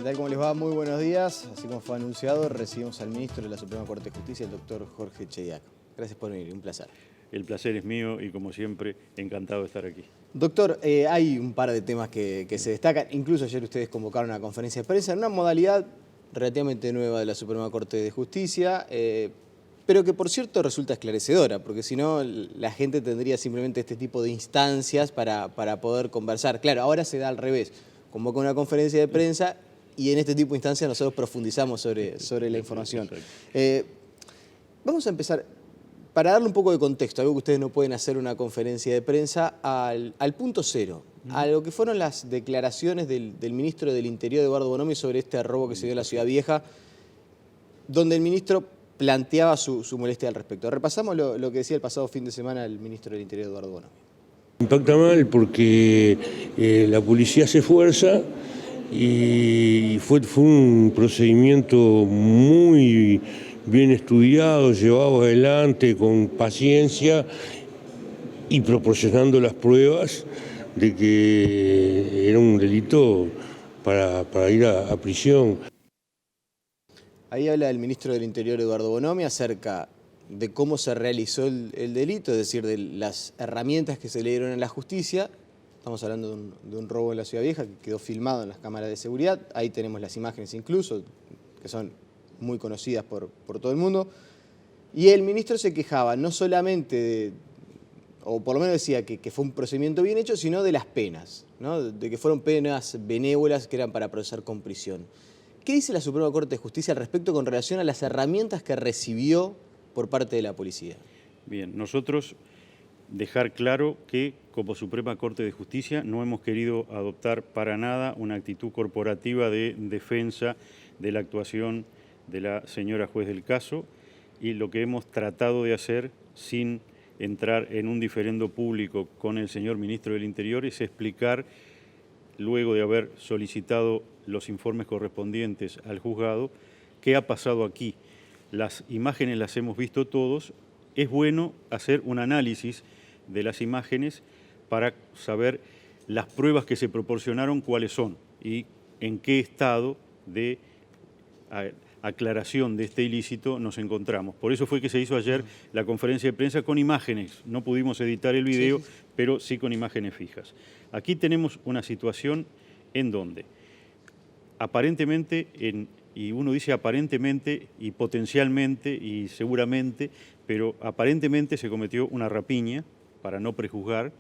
tal? ¿Cómo les va? Muy buenos días. Así como fue anunciado, recibimos al ministro de la Suprema Corte de Justicia, el doctor Jorge Chediak. Gracias por venir, un placer. El placer es mío y, como siempre, encantado de estar aquí. Doctor, hay un par de temas que se destacan. Incluso ayer ustedes convocaron una conferencia de prensa en una modalidad relativamente nueva de la Suprema Corte de Justicia, pero que, por cierto, resulta esclarecedora, porque si no, la gente tendría simplemente este tipo de instancias para poder conversar. Claro, ahora se da al revés. Convoca una conferencia de prensa y en este tipo de instancias nosotros profundizamos sobre la información. Vamos a empezar, para darle un poco de contexto, algo que ustedes no pueden hacer una conferencia de prensa, al punto cero, a lo que fueron las declaraciones del ministro del Interior, Eduardo Bonomi, sobre este robo que se dio en la Ciudad Vieja, donde el ministro planteaba su molestia al respecto. Repasamos lo que decía el pasado fin de semana el ministro del Interior, Eduardo Bonomi. Impacta mal porque la policía se esfuerza y fue un procedimiento muy bien estudiado, llevado adelante con paciencia y proporcionando las pruebas de que era un delito para ir a prisión. Ahí habla el ministro del Interior, Eduardo Bonomi, acerca de cómo se realizó el delito, es decir, de las herramientas que se le dieron a la justicia. Estamos hablando de un robo en la Ciudad Vieja que quedó filmado en las cámaras de seguridad. Ahí tenemos las imágenes incluso, que son muy conocidas por todo el mundo. Y el ministro se quejaba no solamente o por lo menos decía que fue un procedimiento bien hecho, sino de las penas, ¿no? De que fueron penas benévolas que eran para procesar con prisión. ¿Qué dice la Suprema Corte de Justicia al respecto con relación a las herramientas que recibió por parte de la policía? Bien, nosotros dejar claro que como Suprema Corte de Justicia no hemos querido adoptar para nada una actitud corporativa de defensa de la actuación de la señora juez del caso, y lo que hemos tratado de hacer, sin entrar en un diferendo público con el señor ministro del Interior, es explicar, luego de haber solicitado los informes correspondientes al juzgado, qué ha pasado aquí. Las imágenes las hemos visto todos. Es bueno hacer un análisis de las imágenes para saber las pruebas que se proporcionaron, cuáles son y en qué estado de aclaración de este ilícito nos encontramos. Por eso fue que se hizo ayer la conferencia de prensa con imágenes. No pudimos editar el video, pero sí con imágenes fijas. Aquí tenemos una situación en donde aparentemente, y uno dice aparentemente y potencialmente y seguramente, pero aparentemente se cometió una rapiña, para no prejuzgar,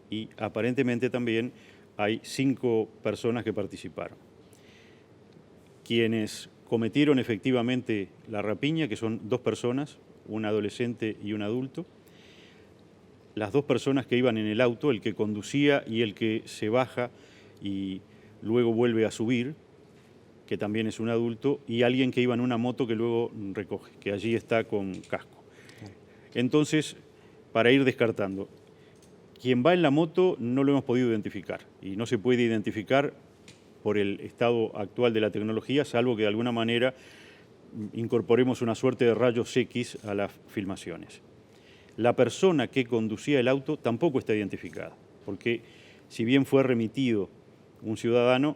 y aparentemente también hay 5 personas que participaron. Quienes cometieron efectivamente la rapiña, que son 2 personas, un adolescente y un adulto. Las 2 personas que iban en el auto, el que conducía y el que se baja y luego vuelve a subir, que también es un adulto, y alguien que iba en una moto que luego recoge, que allí está con casco. Entonces, para ir descartando, quien va en la moto no lo hemos podido identificar, y no se puede identificar por el estado actual de la tecnología, salvo que de alguna manera incorporemos una suerte de rayos X a las filmaciones. La persona que conducía el auto tampoco está identificada, porque si bien fue remitido un ciudadano,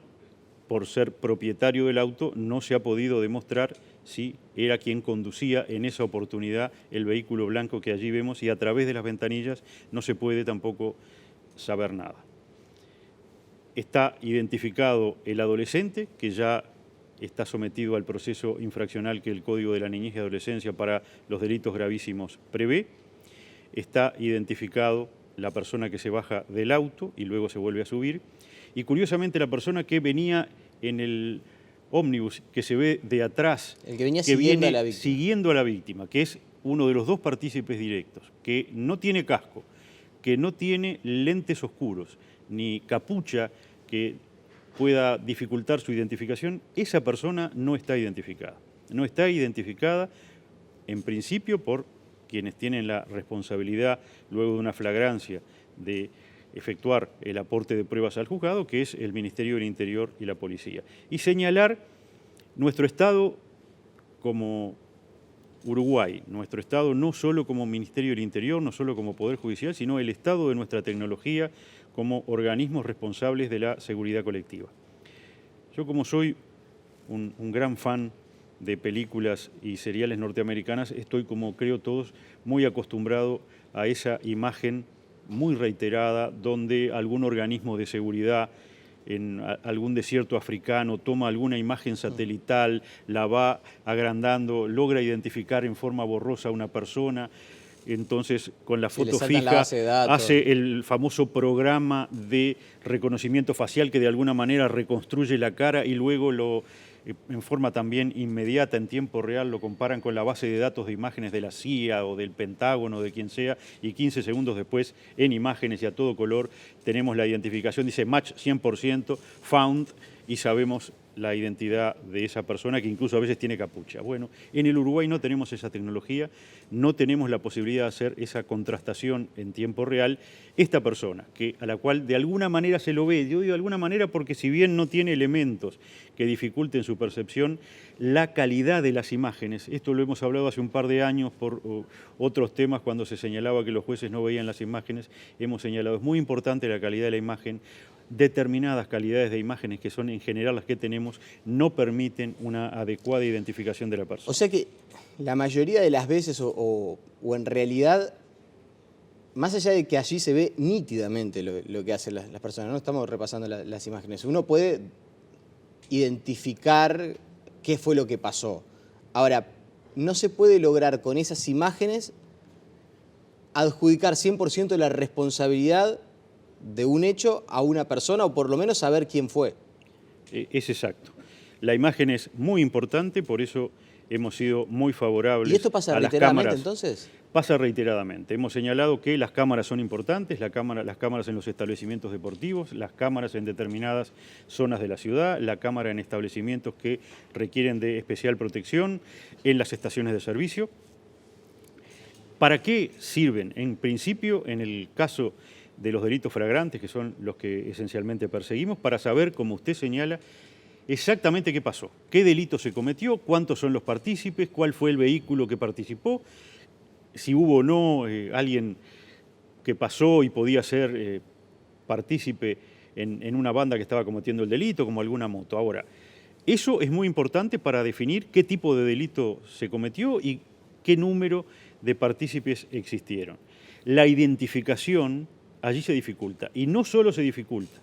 por ser propietario del auto, no se ha podido demostrar si era quien conducía en esa oportunidad el vehículo blanco que allí vemos, y a través de las ventanillas no se puede tampoco saber nada. Está identificado el adolescente, que ya está sometido al proceso infraccional que el Código de la Niñez y Adolescencia para los delitos gravísimos prevé. Está identificado la persona que se baja del auto y luego se vuelve a subir. Y curiosamente la persona que venía en el ómnibus, que se ve de atrás, el que venía siguiendo a la víctima, que es uno de los 2 partícipes directos, que no tiene casco, que no tiene lentes oscuros, ni capucha que pueda dificultar su identificación, esa persona no está identificada. No está identificada, en principio, por quienes tienen la responsabilidad, luego de una flagrancia, de efectuar el aporte de pruebas al juzgado, que es el Ministerio del Interior y la Policía. Y señalar nuestro Estado como Uruguay, nuestro Estado no solo como Ministerio del Interior, no solo como Poder Judicial, sino el estado de nuestra tecnología como organismos responsables de la seguridad colectiva. Yo, como soy un gran fan de películas y seriales norteamericanas, estoy, como creo todos, muy acostumbrado a esa imagen muy reiterada donde algún organismo de seguridad en algún desierto africano toma alguna imagen satelital, la va agrandando, logra identificar en forma borrosa a una persona. Entonces, con la foto fija, hace el famoso programa de reconocimiento facial que de alguna manera reconstruye la cara y luego en forma también inmediata, en tiempo real, lo comparan con la base de datos de imágenes de la CIA o del Pentágono, de quien sea, y 15 segundos después, en imágenes y a todo color, tenemos la identificación, dice match 100%, found, y sabemos la identidad de esa persona, que incluso a veces tiene capucha. Bueno, en el Uruguay no tenemos esa tecnología, no tenemos la posibilidad de hacer esa contrastación en tiempo real. Esta persona, a la cual de alguna manera se lo ve, yo digo de alguna manera porque si bien no tiene elementos que dificulten su percepción, la calidad de las imágenes, esto lo hemos hablado hace un par de años por otros temas cuando se señalaba que los jueces no veían las imágenes, hemos señalado, es muy importante la calidad de la imagen. Determinadas calidades de imágenes, que son en general las que tenemos, no permiten una adecuada identificación de la persona. O sea que la mayoría de las veces, o en realidad, más allá de que allí se ve nítidamente lo que hacen las personas, no estamos repasando las imágenes, uno puede identificar qué fue lo que pasó. Ahora, no se puede lograr con esas imágenes adjudicar 100% la responsabilidad de un hecho a una persona, o por lo menos saber quién fue. Es exacto. La imagen es muy importante, por eso hemos sido muy favorables. ¿Y esto pasa reiteradamente entonces? Pasa reiteradamente. Hemos señalado que las cámaras son importantes, las cámaras en los establecimientos deportivos, las cámaras en determinadas zonas de la ciudad, la cámara en establecimientos que requieren de especial protección, en las estaciones de servicio. ¿Para qué sirven? En principio, en el caso de los delitos flagrantes, que son los que esencialmente perseguimos, para saber, como usted señala, exactamente qué pasó, qué delito se cometió, cuántos son los partícipes, cuál fue el vehículo que participó, si hubo o no alguien que pasó y podía ser partícipe en una banda que estaba cometiendo el delito, como alguna moto. Ahora, eso es muy importante para definir qué tipo de delito se cometió y qué número de partícipes existieron. La identificación allí se dificulta, y no solo se dificulta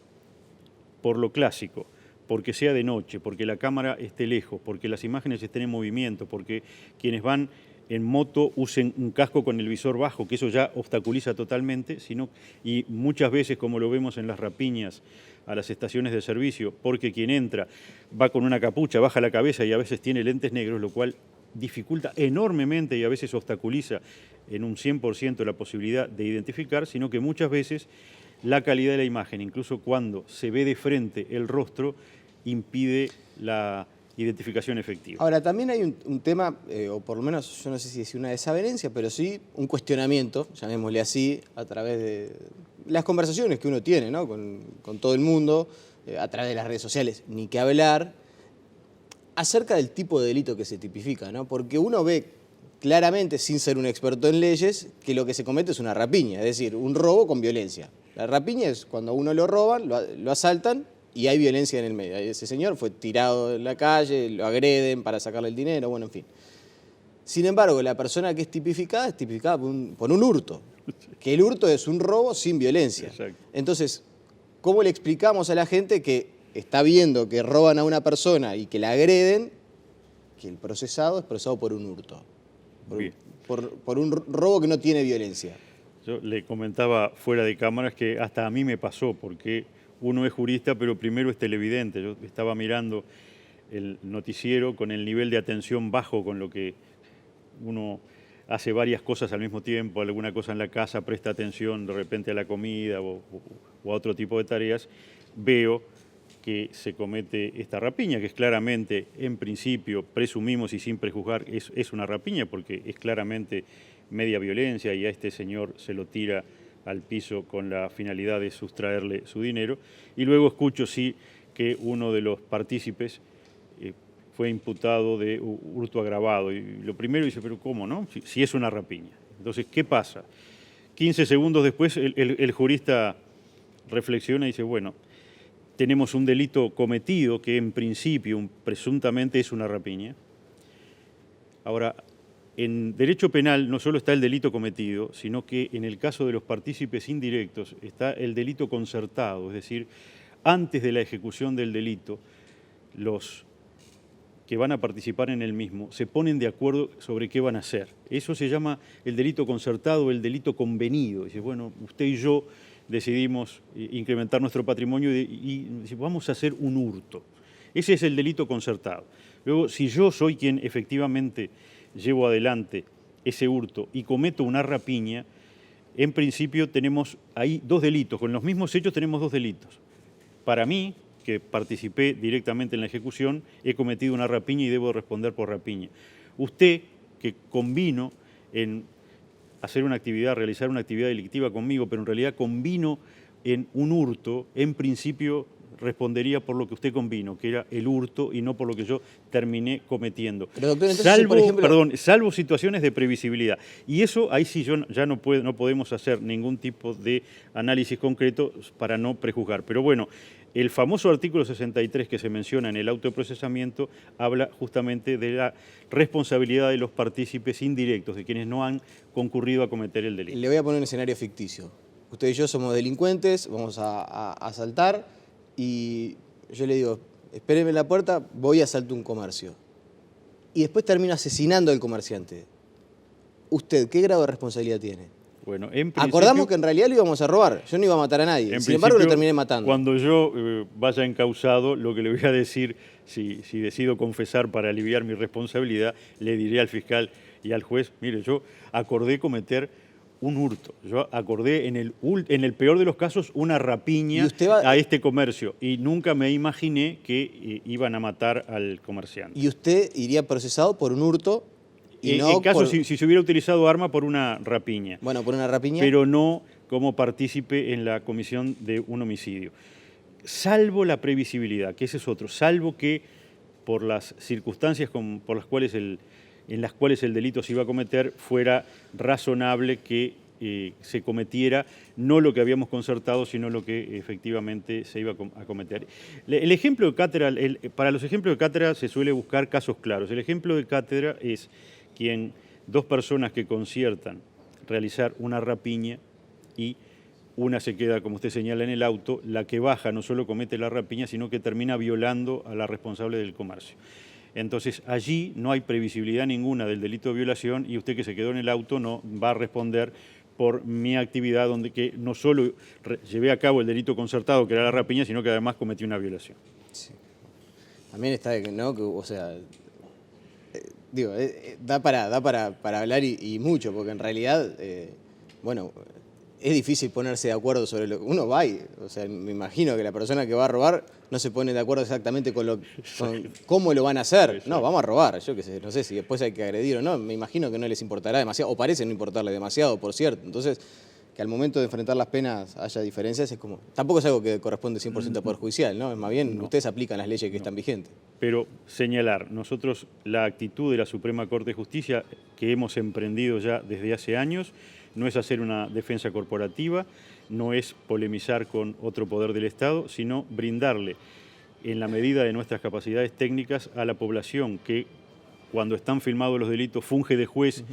por lo clásico, porque sea de noche, porque la cámara esté lejos, porque las imágenes estén en movimiento, porque quienes van en moto usen un casco con el visor bajo, que eso ya obstaculiza totalmente, y muchas veces, como lo vemos en las rapiñas a las estaciones de servicio, porque quien entra va con una capucha, baja la cabeza y a veces tiene lentes negros, lo cual dificulta enormemente y a veces obstaculiza en un 100% la posibilidad de identificar, sino que muchas veces la calidad de la imagen, incluso cuando se ve de frente el rostro, impide la identificación efectiva. Ahora, también hay un tema, o por lo menos yo no sé si es una desavenencia, pero sí un cuestionamiento, llamémosle así, a través de las conversaciones que uno tiene, ¿no? con todo el mundo, a través de las redes sociales, ni que hablar, acerca del tipo de delito que se tipifica, ¿no? Porque uno ve claramente, sin ser un experto en leyes, que lo que se comete es una rapiña, es decir, un robo con violencia. La rapiña es cuando a uno lo roban, lo asaltan y hay violencia en el medio. Ese señor fue tirado en la calle, lo agreden para sacarle el dinero, bueno, en fin. Sin embargo, la persona que es tipificada por un hurto, que el hurto es un robo sin violencia. Exacto. Entonces, ¿cómo le explicamos a la gente que está viendo que roban a una persona y que la agreden, que el procesado es procesado por un hurto, por un robo que no tiene violencia? Yo le comentaba fuera de cámaras que hasta a mí me pasó, porque uno es jurista, pero primero es televidente. Yo estaba mirando el noticiero con el nivel de atención bajo, con lo que uno hace varias cosas al mismo tiempo, alguna cosa en la casa, presta atención de repente a la comida o a otro tipo de tareas, veo que se comete esta rapiña, que es claramente, en principio, presumimos y sin prejuzgar, es una rapiña porque es claramente media violencia y a este señor se lo tira al piso con la finalidad de sustraerle su dinero. Y luego escucho, sí, que uno de los partícipes fue imputado de hurto agravado. Y lo primero dice, pero ¿cómo no? Si es una rapiña. Entonces, ¿qué pasa? 15 segundos después el jurista reflexiona y dice, bueno, tenemos un delito cometido que en principio, presuntamente, es una rapiña. Ahora, en derecho penal no solo está el delito cometido, sino que en el caso de los partícipes indirectos está el delito concertado, es decir, antes de la ejecución del delito, los que van a participar en el mismo se ponen de acuerdo sobre qué van a hacer. Eso se llama el delito concertado, el delito convenido. Dice, bueno, usted y yo decidimos incrementar nuestro patrimonio y vamos a hacer un hurto. Ese es el delito concertado. Luego, si yo soy quien efectivamente llevo adelante ese hurto y cometo una rapiña, en principio tenemos ahí dos delitos. Con los mismos hechos tenemos dos delitos. Para mí, que participé directamente en la ejecución, he cometido una rapiña y debo responder por rapiña. Usted, que convino en hacer una actividad, realizar una actividad delictiva conmigo, pero en realidad convino en un hurto, en principio respondería por lo que usted convino, que era el hurto y no por lo que yo terminé cometiendo. Pero, doctor, entonces, si, por ejemplo, salvo situaciones de previsibilidad. Y eso, ahí sí ya no podemos hacer ningún tipo de análisis concreto para no prejuzgar. Pero bueno, el famoso artículo 63 que se menciona en el auto de procesamiento habla justamente de la responsabilidad de los partícipes indirectos, de quienes no han concurrido a cometer el delito. Le voy a poner un escenario ficticio. Usted y yo somos delincuentes, vamos a asaltar y yo le digo, espéreme en la puerta, voy a asaltar un comercio. Y después termino asesinando al comerciante. ¿Usted qué grado de responsabilidad tiene? Bueno, en principio, acordamos que en realidad lo íbamos a robar, yo no iba a matar a nadie, sin embargo lo terminé matando. Cuando yo vaya encausado, lo que le voy a decir, si decido confesar para aliviar mi responsabilidad, le diré al fiscal y al juez, mire, yo acordé cometer un hurto, yo acordé en el peor de los casos una rapiña a este comercio y nunca me imaginé que iban a matar al comerciante. ¿Y usted iría procesado por un hurto? Y no en caso si se hubiera utilizado arma por una rapiña. Bueno, por una rapiña. Pero no como partícipe en la comisión de un homicidio. Salvo la previsibilidad, que ese es otro, salvo que por las circunstancias en las cuales el delito se iba a cometer fuera razonable que se cometiera no lo que habíamos concertado, sino lo que efectivamente se iba a cometer. El ejemplo de cátedra, para los ejemplos de cátedra se suele buscar casos claros. El ejemplo de cátedra es dos personas que conciertan realizar una rapiña y una se queda, como usted señala, en el auto, la que baja no solo comete la rapiña, sino que termina violando a la responsable del comercio. Entonces, allí no hay previsibilidad ninguna del delito de violación y usted que se quedó en el auto no va a responder por mi actividad donde que no solo llevé a cabo el delito concertado, que era la rapiña, sino que además cometí una violación. Sí. También está, ¿no? O sea, digo, da para hablar y mucho, porque en realidad, bueno, es difícil ponerse de acuerdo sobre lo que uno va y, o sea, me imagino que la persona que va a robar no se pone de acuerdo exactamente con cómo lo van a hacer. No, vamos a robar, yo qué sé, no sé si después hay que agredir o no, me imagino que no les importará demasiado, o parece no importarle demasiado, por cierto. Entonces, que al momento de enfrentar las penas haya diferencias es como, tampoco es algo que corresponde 100% al Poder Judicial, ¿no? Es más bien, ustedes aplican las leyes que están vigentes. Pero señalar, nosotros la actitud de la Suprema Corte de Justicia que hemos emprendido ya desde hace años no es hacer una defensa corporativa, no es polemizar con otro poder del Estado, sino brindarle, en la medida de nuestras capacidades técnicas, a la población que, cuando están filmados los delitos, funge de juez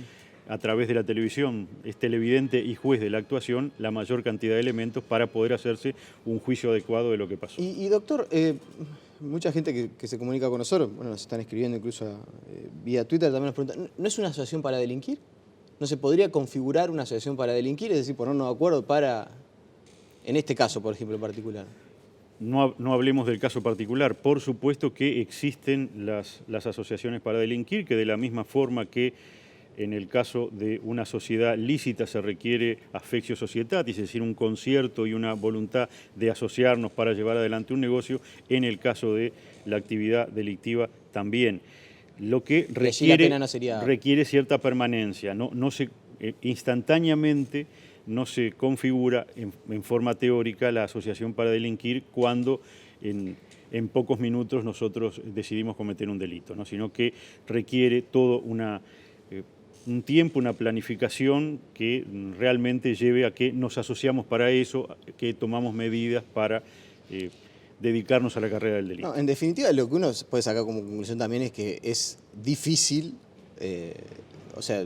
a través de la televisión, es televidente y juez de la actuación, la mayor cantidad de elementos para poder hacerse un juicio adecuado de lo que pasó. Y doctor, mucha gente que se comunica con nosotros, bueno, nos están escribiendo incluso vía Twitter, también nos preguntan, ¿no es una asociación para delinquir? ¿No se podría configurar una asociación para delinquir, es decir, ponernos de acuerdo para, en este caso, por ejemplo, en particular? No hablemos del caso particular. Por supuesto que existen las asociaciones para delinquir, que de la misma forma que en el caso de una sociedad lícita se requiere affectio societatis, es decir, un concierto y una voluntad de asociarnos para llevar adelante un negocio, en el caso de la actividad delictiva también. Lo que requiere cierta permanencia, instantáneamente no se configura en forma teórica la asociación para delinquir cuando en pocos minutos nosotros decidimos cometer un delito, ¿no? Sino que requiere todo un tiempo, una planificación que realmente lleve a que nos asociamos para eso, que tomamos medidas para dedicarnos a la carrera del delito. No, en definitiva, lo que uno puede sacar como conclusión también es que es difícil, o sea,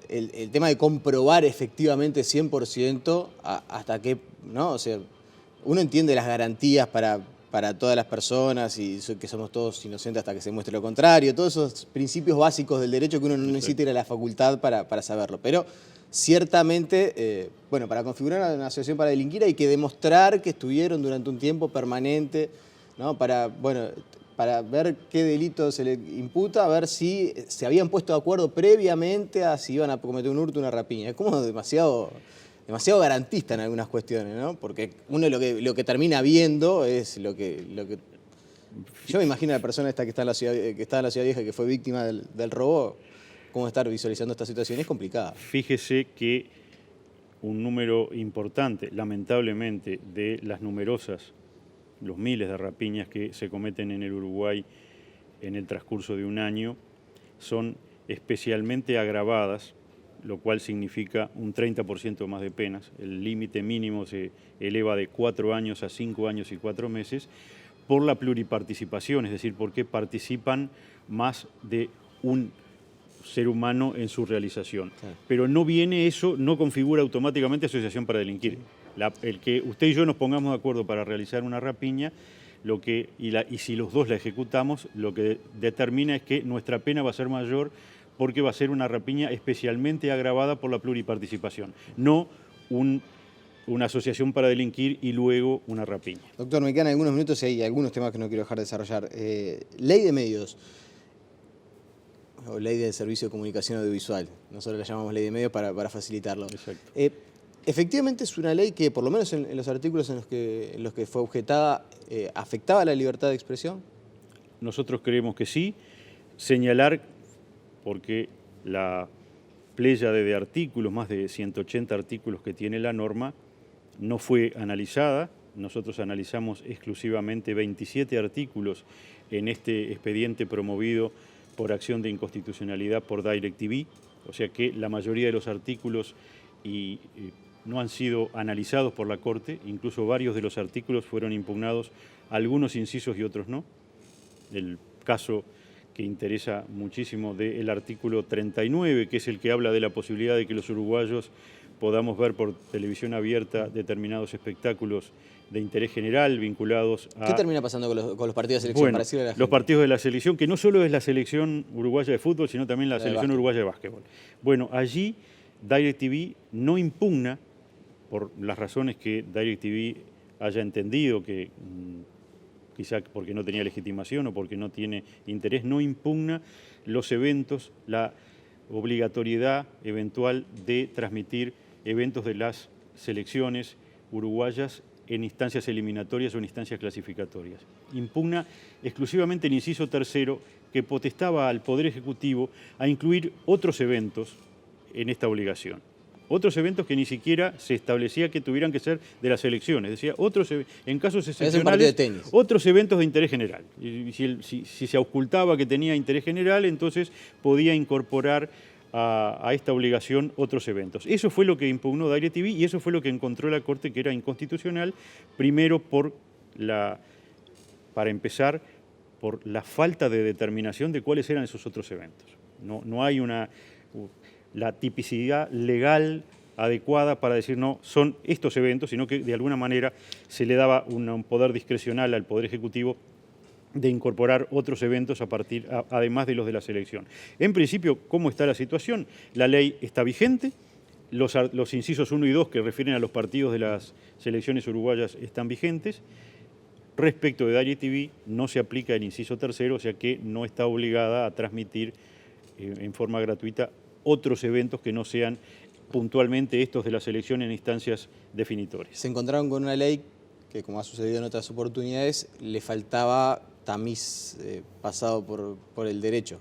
el tema de comprobar efectivamente 100% hasta qué, ¿no? O sea, uno entiende las garantías para todas las personas y que somos todos inocentes hasta que se muestre lo contrario, todos esos principios básicos del derecho que uno no necesita ir a la facultad para saberlo. Pero ciertamente, bueno, para configurar una asociación para delinquir hay que demostrar que estuvieron durante un tiempo permanente, ¿no? Para ver qué delito se le imputa, a ver si se habían puesto de acuerdo previamente a si iban a cometer un hurto o una rapiña. Es como demasiado garantista en algunas cuestiones, ¿no? Porque uno lo que termina viendo es lo que... Yo me imagino a la persona esta que está en la Ciudad Vieja, que fue víctima del robo, cómo estar visualizando esta situación es complicada. Fíjese que un número importante, lamentablemente, de las los miles de rapiñas que se cometen en el Uruguay en el transcurso de un año, son especialmente agravadas, lo cual significa un 30% más de penas. El límite mínimo se eleva de 4 años a 5 años y 4 meses por la pluriparticipación, es decir, porque participan más de un ser humano en su realización. Sí. Pero no viene eso, no configura automáticamente asociación para delinquir. El que usted y yo nos pongamos de acuerdo para realizar una rapiña, y si los dos la ejecutamos, lo que determina es que nuestra pena va a ser mayor porque va a ser una rapiña especialmente agravada por la pluriparticipación, no una asociación para delinquir y luego una rapiña. Doctor, me quedan algunos minutos y hay algunos temas que no quiero dejar de desarrollar. Ley de medios, o ley de servicio de comunicación audiovisual, nosotros la llamamos ley de medios para facilitarlo. Exacto. Efectivamente es una ley que, por lo menos en los artículos en los que fue objetada, ¿afectaba la libertad de expresión? Nosotros creemos que sí. Señalar, porque la pléyade de artículos, más de 180 artículos que tiene la norma, no fue analizada. Nosotros analizamos exclusivamente 27 artículos en este expediente promovido por acción de inconstitucionalidad por DirecTV, o sea que la mayoría de los artículos no han sido analizados por la Corte, incluso varios de los artículos fueron impugnados, algunos incisos y otros no. El caso que interesa muchísimo del artículo 39, que es el que habla de la posibilidad de que los uruguayos podamos ver por televisión abierta determinados espectáculos de interés general vinculados a... ¿Qué termina pasando con los partidos de selección? Bueno, para decirle a la gente? Los partidos de la selección, que no solo es la selección uruguaya de fútbol, sino también la selección uruguaya de básquetbol. Bueno, allí DirecTV no impugna, por las razones que DirecTV haya entendido, que quizá porque no tenía legitimación o porque no tiene interés, no impugna los eventos, la obligatoriedad eventual de transmitir eventos de las selecciones uruguayas en instancias eliminatorias o en instancias clasificatorias. Impugna exclusivamente el inciso tercero, que potestaba al Poder Ejecutivo a incluir otros eventos en esta obligación. Otros eventos que ni siquiera se establecía que tuvieran que ser de las elecciones. Decía, en casos excepcionales, otros eventos de interés general. Y si se ocultaba que tenía interés general, entonces podía incorporar a esta obligación otros eventos. Eso fue lo que impugnó DirecTV y eso fue lo que encontró la Corte que era inconstitucional, primero para empezar, por la falta de determinación de cuáles eran esos otros eventos. No hay la tipicidad legal adecuada para decir no, son estos eventos, sino que de alguna manera se le daba un poder discrecional al Poder Ejecutivo de incorporar otros eventos además de los de la selección. En principio, ¿cómo está la situación? La ley está vigente, los incisos 1 y 2 que refieren a los partidos de las selecciones uruguayas están vigentes. Respecto de DirecTV, no se aplica el inciso tercero, o sea que no está obligada a transmitir en forma gratuita otros eventos que no sean puntualmente estos de la selección en instancias definitorias. Se encontraron con una ley que, como ha sucedido en otras oportunidades, le faltaba tamiz pasado por el derecho.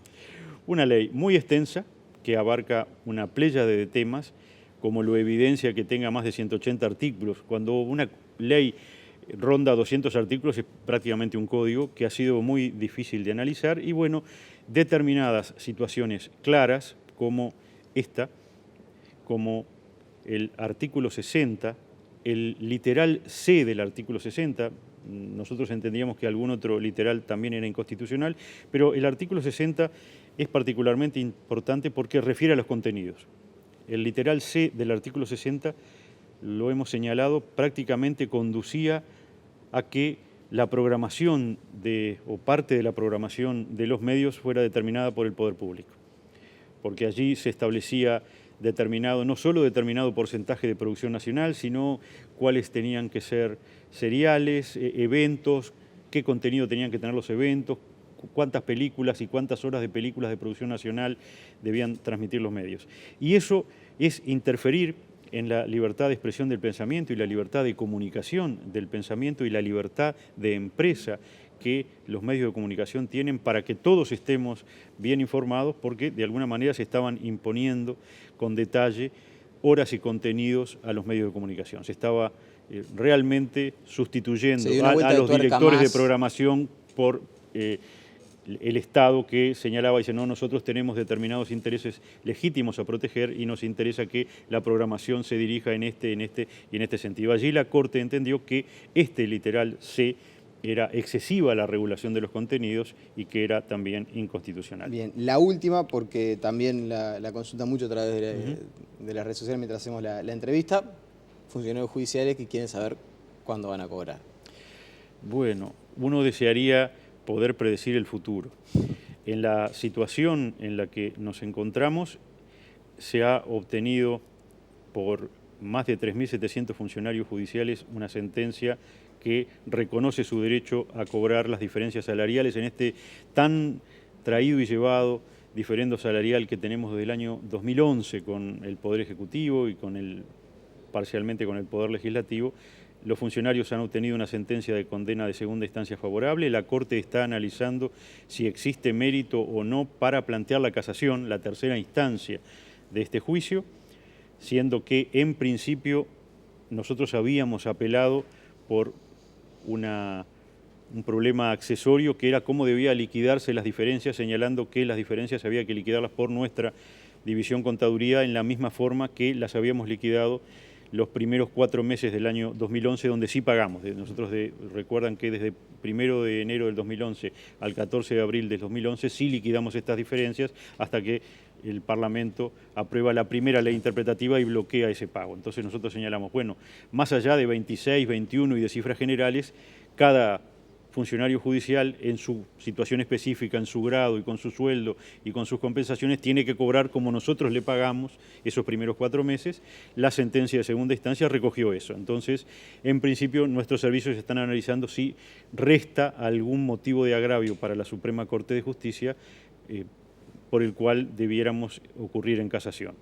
Una ley muy extensa que abarca una pléyade de temas, como lo evidencia que tenga más de 180 artículos. Cuando una ley ronda 200 artículos es prácticamente un código que ha sido muy difícil de analizar y bueno, determinadas situaciones claras como esta, como el artículo 60 el literal C del artículo 60, nosotros entendíamos que algún otro literal también era inconstitucional, pero el artículo 60 es particularmente importante porque refiere a los contenidos. El literal C del artículo 60, lo hemos señalado, prácticamente conducía a que la programación o parte de la programación de los medios fuera determinada por el poder público, porque allí se establecía no solo determinado porcentaje de producción nacional, sino cuáles tenían que ser seriales, eventos, qué contenido tenían que tener los eventos, cuántas películas y cuántas horas de películas de producción nacional debían transmitir los medios. Y eso es interferir en la libertad de expresión del pensamiento y la libertad de comunicación del pensamiento y la libertad de empresa que los medios de comunicación tienen para que todos estemos bien informados, porque de alguna manera se estaban imponiendo con detalle horas y contenidos a los medios de comunicación. Se estaba realmente sustituyendo a los directores de programación por el Estado, que señalaba y dice, no, nosotros tenemos determinados intereses legítimos a proteger y nos interesa que la programación se dirija en este y en este sentido. Allí la Corte entendió que este literal C era excesiva la regulación de los contenidos y que era también inconstitucional. Bien, la última, porque también la consulta mucho a través de las redes sociales mientras hacemos la entrevista, funcionarios judiciales que quieren saber cuándo van a cobrar. Bueno, uno desearía poder predecir el futuro. En la situación en la que nos encontramos, se ha obtenido por más de 3.700 funcionarios judiciales una sentencia que reconoce su derecho a cobrar las diferencias salariales en este tan traído y llevado diferendo salarial que tenemos desde el año 2011 con el Poder Ejecutivo y parcialmente con el Poder Legislativo. Los funcionarios han obtenido una sentencia de condena de segunda instancia favorable. La Corte está analizando si existe mérito o no para plantear la casación, la tercera instancia de este juicio, siendo que en principio nosotros habíamos apelado por un problema accesorio que era cómo debía liquidarse las diferencias, señalando que las diferencias había que liquidarlas por nuestra división contaduría en la misma forma que las habíamos liquidado los primeros 4 meses del año 2011, donde sí pagamos. Nosotros recuerdan que desde 1 de enero del 2011 al 14 de abril del 2011 sí liquidamos estas diferencias hasta que el Parlamento aprueba la primera ley interpretativa y bloquea ese pago. Entonces nosotros señalamos, bueno, más allá de 26, 21 y de cifras generales, cada funcionario judicial en su situación específica, en su grado y con su sueldo y con sus compensaciones, tiene que cobrar como nosotros le pagamos esos primeros 4 meses. La sentencia de segunda instancia recogió eso. Entonces, en principio, nuestros servicios están analizando si resta algún motivo de agravio para la Suprema Corte de Justicia por el cual debiéramos ocurrir en casación.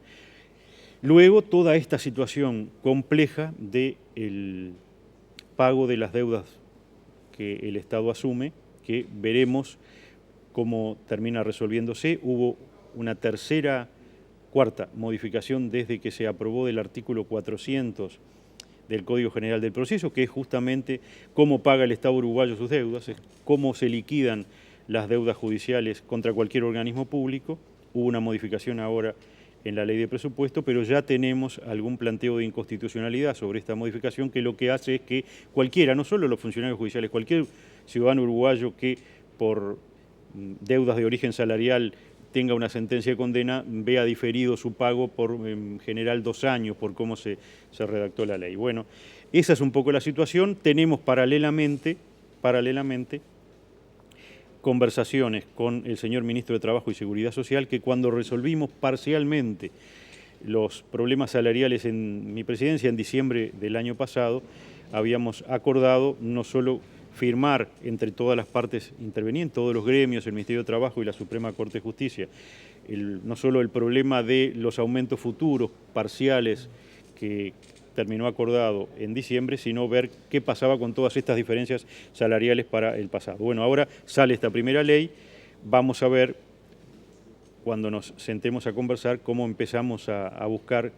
Luego, toda esta situación compleja del pago de las deudas que el Estado asume, que veremos cómo termina resolviéndose. Hubo una cuarta modificación desde que se aprobó el artículo 400 del Código General del Proceso, que es justamente cómo paga el Estado uruguayo sus deudas, es cómo se liquidan las deudas judiciales contra cualquier organismo público. Hubo una modificación ahora en la ley de presupuesto, pero ya tenemos algún planteo de inconstitucionalidad sobre esta modificación que lo que hace es que cualquiera, no solo los funcionarios judiciales, cualquier ciudadano uruguayo que por deudas de origen salarial tenga una sentencia de condena, vea diferido su pago por en general 2 años por cómo se redactó la ley. Bueno, esa es un poco la situación. Tenemos paralelamente conversaciones con el señor Ministro de Trabajo y Seguridad Social, que cuando resolvimos parcialmente los problemas salariales en mi presidencia en diciembre del año pasado, habíamos acordado no solo firmar entre todas las partes intervenientes, todos los gremios, el Ministerio de Trabajo y la Suprema Corte de Justicia, no solo el problema de los aumentos futuros parciales que terminó acordado en diciembre, sino ver qué pasaba con todas estas diferencias salariales para el pasado. Bueno, ahora sale esta primera ley, vamos a ver, cuando nos sentemos a conversar, cómo empezamos a buscar,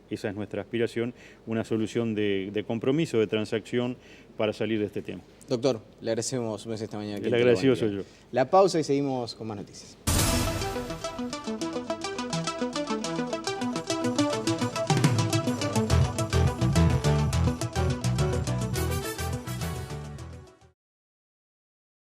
esa es nuestra aspiración, una solución de compromiso, de transacción para salir de este tema. Doctor, le agradecemos esta mañana. El agradecido soy yo. La pausa y seguimos con más noticias.